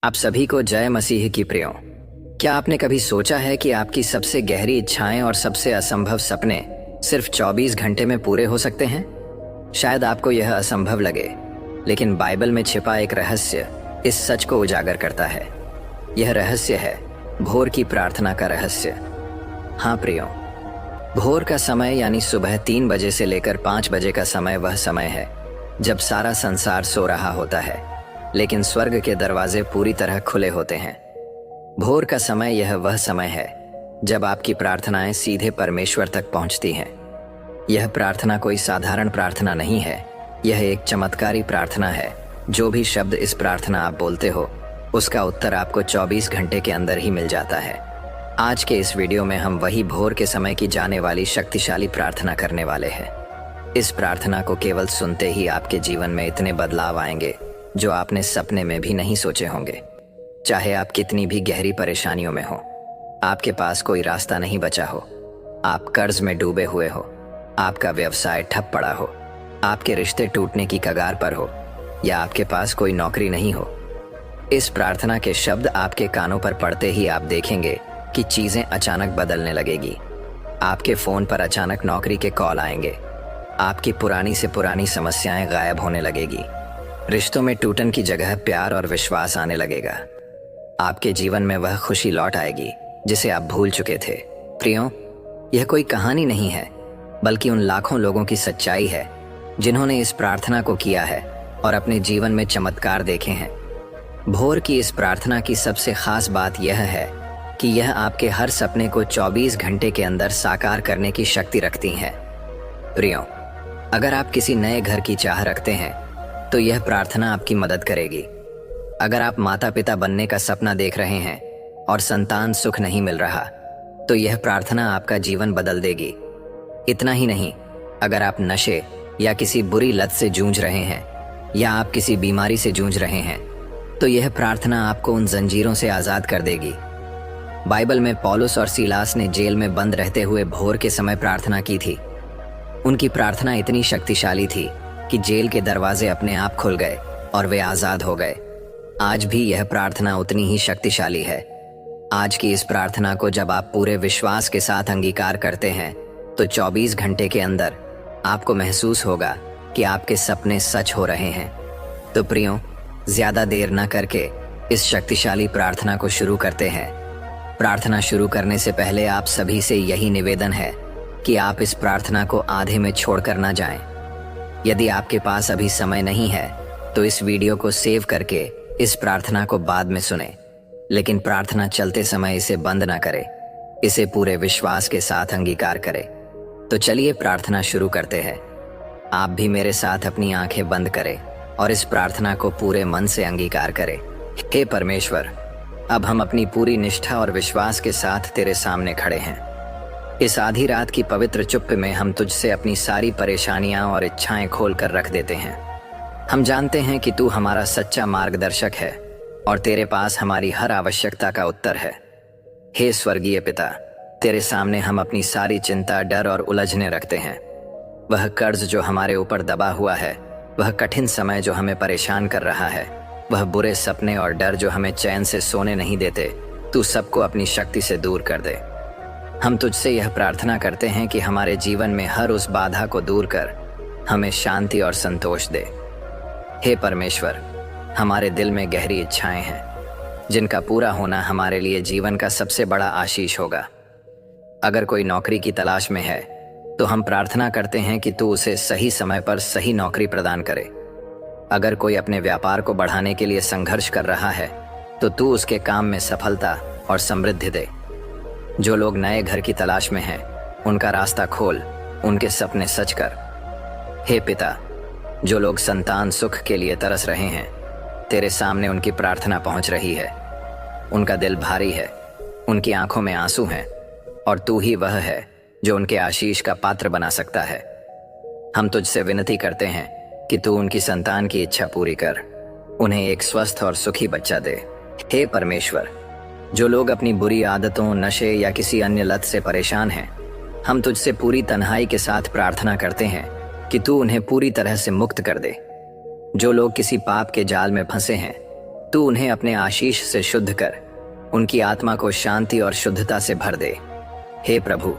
आप सभी को जय मसीह की प्रियो। क्या आपने कभी सोचा है कि आपकी सबसे गहरी इच्छाएं और सबसे असंभव सपने सिर्फ 24 घंटे में पूरे हो सकते हैं? शायद आपको यह असंभव लगे, लेकिन बाइबल में छिपा एक रहस्य इस सच को उजागर करता है। यह रहस्य है भोर की प्रार्थना का रहस्य। हाँ प्रियो, भोर का समय यानी सुबह 3 बजे से लेकर 5 बजे का समय वह समय है जब सारा संसार सो रहा होता है, लेकिन स्वर्ग के दरवाजे पूरी तरह खुले होते हैं। भोर का समय यह वह समय है जब आपकी प्रार्थनाएं सीधे परमेश्वर तक पहुंचती हैं। यह प्रार्थना कोई साधारण प्रार्थना नहीं है, यह एक चमत्कारी प्रार्थना है। जो भी शब्द इस प्रार्थना आप बोलते हो, उसका उत्तर आपको 24 घंटे के अंदर ही मिल जाता है। आज के इस वीडियो में हम वही भोर के समय की जाने वाली शक्तिशाली प्रार्थना करने वाले हैं। इस प्रार्थना को केवल सुनते ही आपके जीवन में इतने बदलाव आएंगे जो आपने सपने में भी नहीं सोचे होंगे। चाहे आप कितनी भी गहरी परेशानियों में हो, आपके पास कोई रास्ता नहीं बचा हो, आप कर्ज में डूबे हुए हो, आपका व्यवसाय ठप पड़ा हो, आपके रिश्ते टूटने की कगार पर हो, या आपके पास कोई नौकरी नहीं हो, इस प्रार्थना के शब्द आपके कानों पर पड़ते ही आप देखेंगे कि चीजें अचानक बदलने लगेगी। आपके फोन पर अचानक नौकरी के कॉल आएंगे, आपकी पुरानी से पुरानी समस्याएं गायब होने लगेगी, रिश्तों में टूटन की जगह प्यार और विश्वास आने लगेगा। आपके जीवन में वह खुशी लौट आएगी जिसे आप भूल चुके थे। प्रियो, यह कोई कहानी नहीं है, बल्कि उन लाखों लोगों की सच्चाई है जिन्होंने इस प्रार्थना को किया है और अपने जीवन में चमत्कार देखे हैं। भोर की इस प्रार्थना की सबसे खास बात यह है कि यह आपके हर सपने को 24 घंटे के अंदर साकार करने की शक्ति रखती है। प्रियो, अगर आप किसी नए घर की चाह रखते हैं तो यह प्रार्थना आपकी मदद करेगी। अगर आप माता पिता बनने का सपना देख रहे हैं और संतान सुख नहीं मिल रहा, तो यह प्रार्थना आपका जीवन बदल देगी। इतना ही नहीं, अगर आप नशे या किसी बुरी लत से जूझ रहे हैं या आप किसी बीमारी से जूझ रहे हैं, तो यह प्रार्थना आपको उन जंजीरों से आज़ाद कर देगी। बाइबल में पौलुस और सीलास ने जेल में बंद रहते हुए भोर के समय प्रार्थना की थी। उनकी प्रार्थना इतनी शक्तिशाली थी कि जेल के दरवाजे अपने आप खुल गए और वे आज़ाद हो गए। आज भी यह प्रार्थना उतनी ही शक्तिशाली है। आज की इस प्रार्थना को जब आप पूरे विश्वास के साथ अंगीकार करते हैं, तो 24 घंटे के अंदर आपको महसूस होगा कि आपके सपने सच हो रहे हैं। तो प्रियो, ज्यादा देर न करके इस शक्तिशाली प्रार्थना को शुरू करते हैं। प्रार्थना शुरू करने से पहले आप सभी से यही निवेदन है कि आप इस प्रार्थना को आधे में छोड़कर न जाएं। यदि आपके पास अभी समय नहीं है, तो इस वीडियो को सेव करके इस प्रार्थना को बाद में सुने, लेकिन प्रार्थना चलते समय इसे बंद ना करें, इसे पूरे विश्वास के साथ अंगीकार करें। तो चलिए प्रार्थना शुरू करते हैं। आप भी मेरे साथ अपनी आंखें बंद करें और इस प्रार्थना को पूरे मन से अंगीकार करें। हे परमेश्वर, अब हम अपनी पूरी निष्ठा और विश्वास के साथ तेरे सामने खड़े हैं। इस आधी रात की पवित्र चुप्पे में हम तुझसे अपनी सारी परेशानियां और इच्छाएं खोल कर रख देते हैं। हम जानते हैं कि तू हमारा सच्चा मार्गदर्शक है और तेरे पास हमारी हर आवश्यकता का उत्तर है। हे स्वर्गीय पिता, तेरे सामने हम अपनी सारी चिंता, डर और उलझने रखते हैं। वह कर्ज जो हमारे ऊपर दबा हुआ है, वह कठिन समय जो हमें परेशान कर रहा है, वह बुरे सपने और डर जो हमें चैन से सोने नहीं देते, तू सबको अपनी शक्ति से दूर कर दे। हम तुझसे यह प्रार्थना करते हैं कि हमारे जीवन में हर उस बाधा को दूर कर हमें शांति और संतोष दे। हे परमेश्वर, हमारे दिल में गहरी इच्छाएं हैं जिनका पूरा होना हमारे लिए जीवन का सबसे बड़ा आशीष होगा। अगर कोई नौकरी की तलाश में है, तो हम प्रार्थना करते हैं कि तू उसे सही समय पर सही नौकरी प्रदान करे। अगर कोई अपने व्यापार को बढ़ाने के लिए संघर्ष कर रहा है, तो तू उसके काम में सफलता और समृद्धि दे। जो लोग नए घर की तलाश में हैं, उनका रास्ता खोल, उनके सपने सच कर। हे पिता, जो लोग संतान सुख के लिए तरस रहे हैं, तेरे सामने उनकी प्रार्थना पहुंच रही है। उनका दिल भारी है, उनकी आंखों में आंसू हैं, और तू ही वह है जो उनके आशीष का पात्र बना सकता है। हम तुझसे विनती करते हैं कि तू उनकी संतान की इच्छा पूरी कर, उन्हें एक स्वस्थ और सुखी बच्चा दे। हे परमेश्वर, जो लोग अपनी बुरी आदतों, नशे या किसी अन्य लत से परेशान हैं, हम तुझसे पूरी तन्हाई के साथ प्रार्थना करते हैं कि तू उन्हें पूरी तरह से मुक्त कर दे। जो लोग किसी पाप के जाल में फंसे हैं, तू उन्हें अपने आशीष से शुद्ध कर, उनकी आत्मा को शांति और शुद्धता से भर दे। हे प्रभु,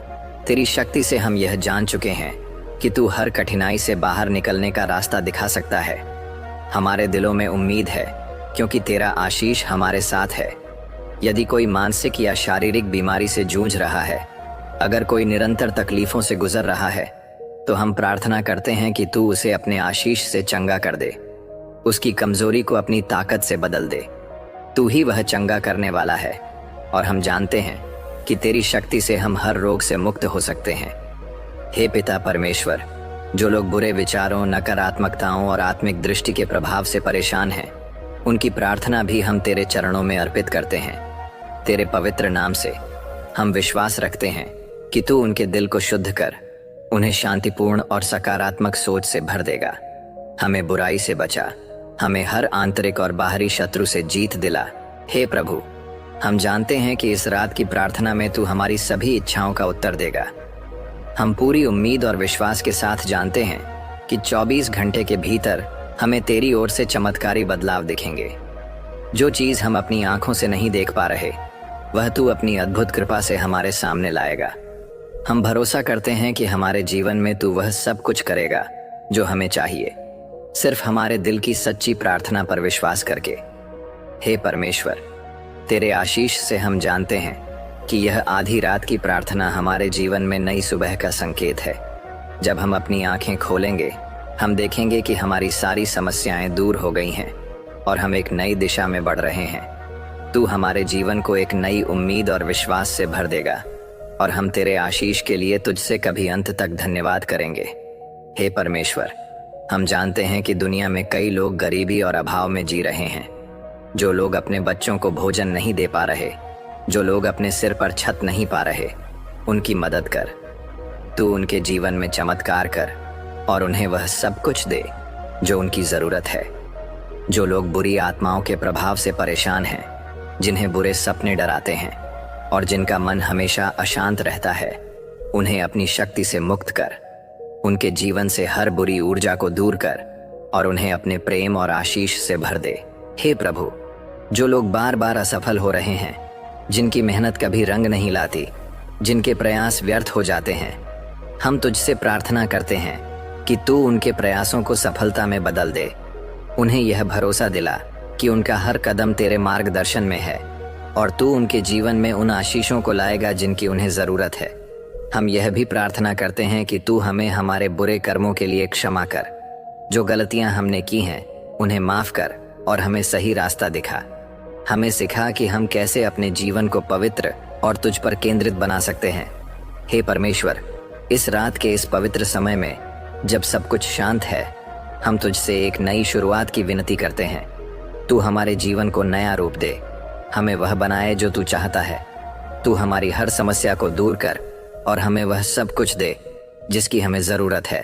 तेरी शक्ति से हम यह जान चुके हैं कि तू हर कठिनाई से बाहर निकलने का रास्ता दिखा सकता है। हमारे दिलों में उम्मीद है क्योंकि तेरा आशीष हमारे साथ है। यदि कोई मानसिक या शारीरिक बीमारी से जूझ रहा है, अगर कोई निरंतर तकलीफों से गुजर रहा है, तो हम प्रार्थना करते हैं कि तू उसे अपने आशीष से चंगा कर दे, उसकी कमजोरी को अपनी ताकत से बदल दे। तू ही वह चंगा करने वाला है और हम जानते हैं कि तेरी शक्ति से हम हर रोग से मुक्त हो सकते हैं। हे पिता परमेश्वर, जो लोग बुरे विचारों, नकारात्मकताओं और आत्मिक दृष्टि के प्रभाव से परेशान हैं, उनकी प्रार्थना भी हम तेरे चरणों में अर्पित करते हैं। तेरे पवित्र नाम से हम विश्वास रखते हैं कि तू उनके दिल को शुद्ध कर, उन्हें शांतिपूर्ण और सकारात्मक सोच से भर देगा। हमें बुराई से बचा, हमें हर आंतरिक और बाहरी शत्रु से जीत दिला। हे प्रभु, हम जानते हैं कि इस रात की प्रार्थना में तू हमारी सभी इच्छाओं का उत्तर देगा। हम पूरी उम्मीद और विश्वास के साथ जानते हैं कि 24 घंटे के भीतर हमें तेरी ओर से चमत्कारी बदलाव दिखेंगे। जो चीज हम अपनी आंखों से नहीं देख पा रहे, वह तू अपनी अद्भुत कृपा से हमारे सामने लाएगा। हम भरोसा करते हैं कि हमारे जीवन में तू वह सब कुछ करेगा जो हमें चाहिए, सिर्फ हमारे दिल की सच्ची प्रार्थना पर विश्वास करके। हे परमेश्वर, तेरे आशीष से हम जानते हैं कि यह आधी रात की प्रार्थना हमारे जीवन में नई सुबह का संकेत है। जब हम अपनी आंखें खोलेंगे, हम देखेंगे कि हमारी सारी समस्याएं दूर हो गई हैं और हम एक नई दिशा में बढ़ रहे हैं। तू हमारे जीवन को एक नई उम्मीद और विश्वास से भर देगा और हम तेरे आशीष के लिए तुझसे कभी अंत तक धन्यवाद करेंगे। हे परमेश्वर, हम जानते हैं कि दुनिया में कई लोग गरीबी और अभाव में जी रहे हैं। जो लोग अपने बच्चों को भोजन नहीं दे पा रहे, जो लोग अपने सिर पर छत नहीं पा रहे, उनकी मदद कर। तू उनके जीवन में चमत्कार कर और उन्हें वह सब कुछ दे जो उनकी जरूरत है। जो लोग बुरी आत्माओं के प्रभाव से परेशान हैं, जिन्हें बुरे सपने डराते हैं और जिनका मन हमेशा अशांत रहता है, उन्हें अपनी शक्ति से मुक्त कर। उनके जीवन से हर बुरी ऊर्जा को दूर कर और उन्हें अपने प्रेम और आशीष से भर दे। हे प्रभु, जो लोग बार बार असफल हो रहे हैं, जिनकी मेहनत कभी रंग नहीं लाती, जिनके प्रयास व्यर्थ हो जाते हैं, हम तुझसे प्रार्थना करते हैं कि तू उनके प्रयासों को सफलता में बदल दे। उन्हें यह भरोसा दिला कि उनका हर कदम तेरे मार्गदर्शन में है और तू उनके जीवन में उन आशीषों को लाएगा जिनकी उन्हें जरूरत है। हम यह भी प्रार्थना करते हैं कि तू हमें हमारे बुरे कर्मों के लिए क्षमा कर। जो गलतियां हमने की हैं, उन्हें माफ कर और हमें सही रास्ता दिखा। हमें सिखा कि हम कैसे अपने जीवन को पवित्र और तुझ पर केंद्रित बना सकते हैं। हे परमेश्वर, इस रात के इस पवित्र समय में जब सब कुछ शांत है, हम तुझसे एक नई शुरुआत की विनती करते हैं। तू हमारे जीवन को नया रूप दे, हमें वह बनाए जो तू चाहता है। तू हमारी हर समस्या को दूर कर और हमें वह सब कुछ दे जिसकी हमें जरूरत है।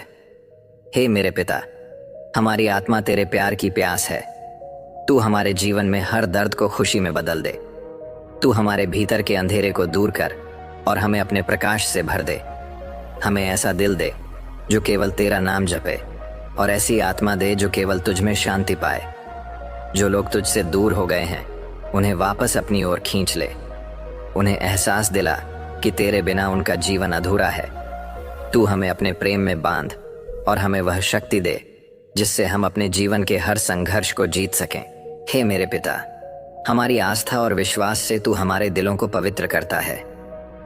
हे मेरे पिता, हमारी आत्मा तेरे प्यार की प्यास है। तू हमारे जीवन में हर दर्द को खुशी में बदल दे। तू हमारे भीतर के अंधेरे को दूर कर और हमें अपने प्रकाश से भर दे। हमें ऐसा दिल दे जो केवल तेरा नाम जपे और ऐसी आत्मा दे जो केवल तुझ में शांति पाए। जो लोग तुझसे दूर हो गए हैं, उन्हें वापस अपनी ओर खींच ले। उन्हें एहसास दिला कि तेरे बिना उनका जीवन अधूरा है। तू हमें अपने प्रेम में बांध और हमें वह शक्ति दे जिससे हम अपने जीवन के हर संघर्ष को जीत सकें। हे मेरे पिता, हमारी आस्था और विश्वास से तू हमारे दिलों को पवित्र करता है।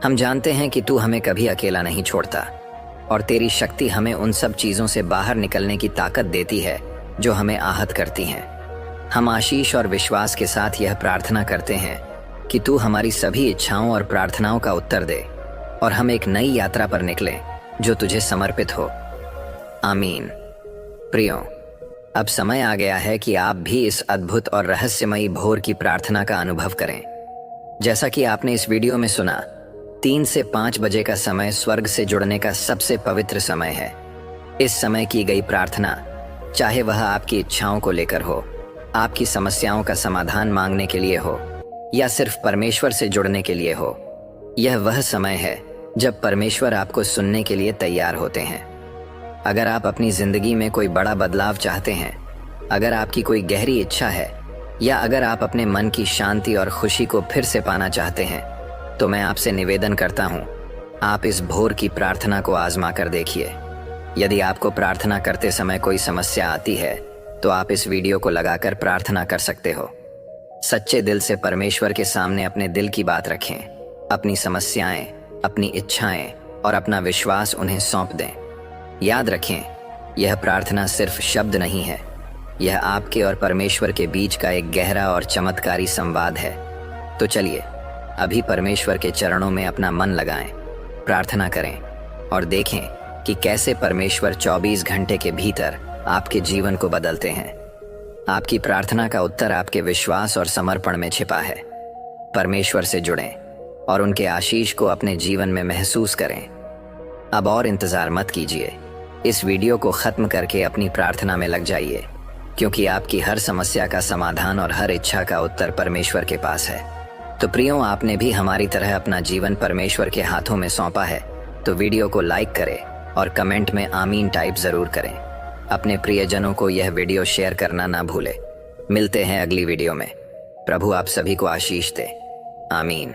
हम जानते हैं कि तू हमें कभी अकेला नहीं छोड़ता और तेरी शक्ति हमें उन सब चीजों से बाहर निकलने की ताकत देती है जो हमें आहत करती हैं। हम आशीष और विश्वास के साथ यह प्रार्थना करते हैं कि तू हमारी सभी इच्छाओं और प्रार्थनाओं का उत्तर दे और हम एक नई यात्रा पर निकलें जो तुझे समर्पित हो। आमीन। प्रियो, अब समय आ गया है कि आप भी इस अद्भुत और रहस्यमयी भोर की प्रार्थना का अनुभव करें। जैसा कि आपने इस वीडियो में सुना, 3 से 5 बजे का समय स्वर्ग से जुड़ने का सबसे पवित्र समय है। इस समय की गई प्रार्थना, चाहे वह आपकी इच्छाओं को लेकर हो, आपकी समस्याओं का समाधान मांगने के लिए हो या सिर्फ परमेश्वर से जुड़ने के लिए हो, यह वह समय है जब परमेश्वर आपको सुनने के लिए तैयार होते हैं। अगर आप अपनी जिंदगी में कोई बड़ा बदलाव चाहते हैं, अगर आपकी कोई गहरी इच्छा है या अगर आप अपने मन की शांति और खुशी को फिर से पाना चाहते हैं तो मैं आपसे निवेदन करता हूँ, आप इस भोर की प्रार्थना को आजमा कर देखिए। यदि आपको प्रार्थना करते समय कोई समस्या आती है तो आप इस वीडियो को लगाकर प्रार्थना कर सकते हो। सच्चे दिल से परमेश्वर के सामने अपने दिल की बात रखें, अपनी समस्याएं, अपनी इच्छाएं और अपना विश्वास उन्हें सौंप दें। याद रखें, यह प्रार्थना सिर्फ शब्द नहीं है, यह आपके और परमेश्वर के बीच का एक गहरा और चमत्कारी संवाद है। तो चलिए अभी परमेश्वर के चरणों में अपना मन लगाएं, प्रार्थना करें और देखें कि कैसे परमेश्वर 24 घंटे के भीतर आपके जीवन को बदलते हैं। आपकी प्रार्थना का उत्तर आपके विश्वास और समर्पण में छिपा है। परमेश्वर से जुड़ें और उनके आशीष को अपने जीवन में महसूस करें। अब और इंतजार मत कीजिए, इस वीडियो को खत्म करके अपनी प्रार्थना में लग जाइए, क्योंकि आपकी हर समस्या का समाधान और हर इच्छा का उत्तर परमेश्वर के पास है। तो प्रियो, आपने भी हमारी तरह अपना जीवन परमेश्वर के हाथों में सौंपा है, तो वीडियो को लाइक करें और कमेंट में आमीन टाइप जरूर करें। अपने प्रियजनों को यह वीडियो शेयर करना ना भूलें। मिलते हैं अगली वीडियो में। प्रभु आप सभी को आशीष दे। आमीन।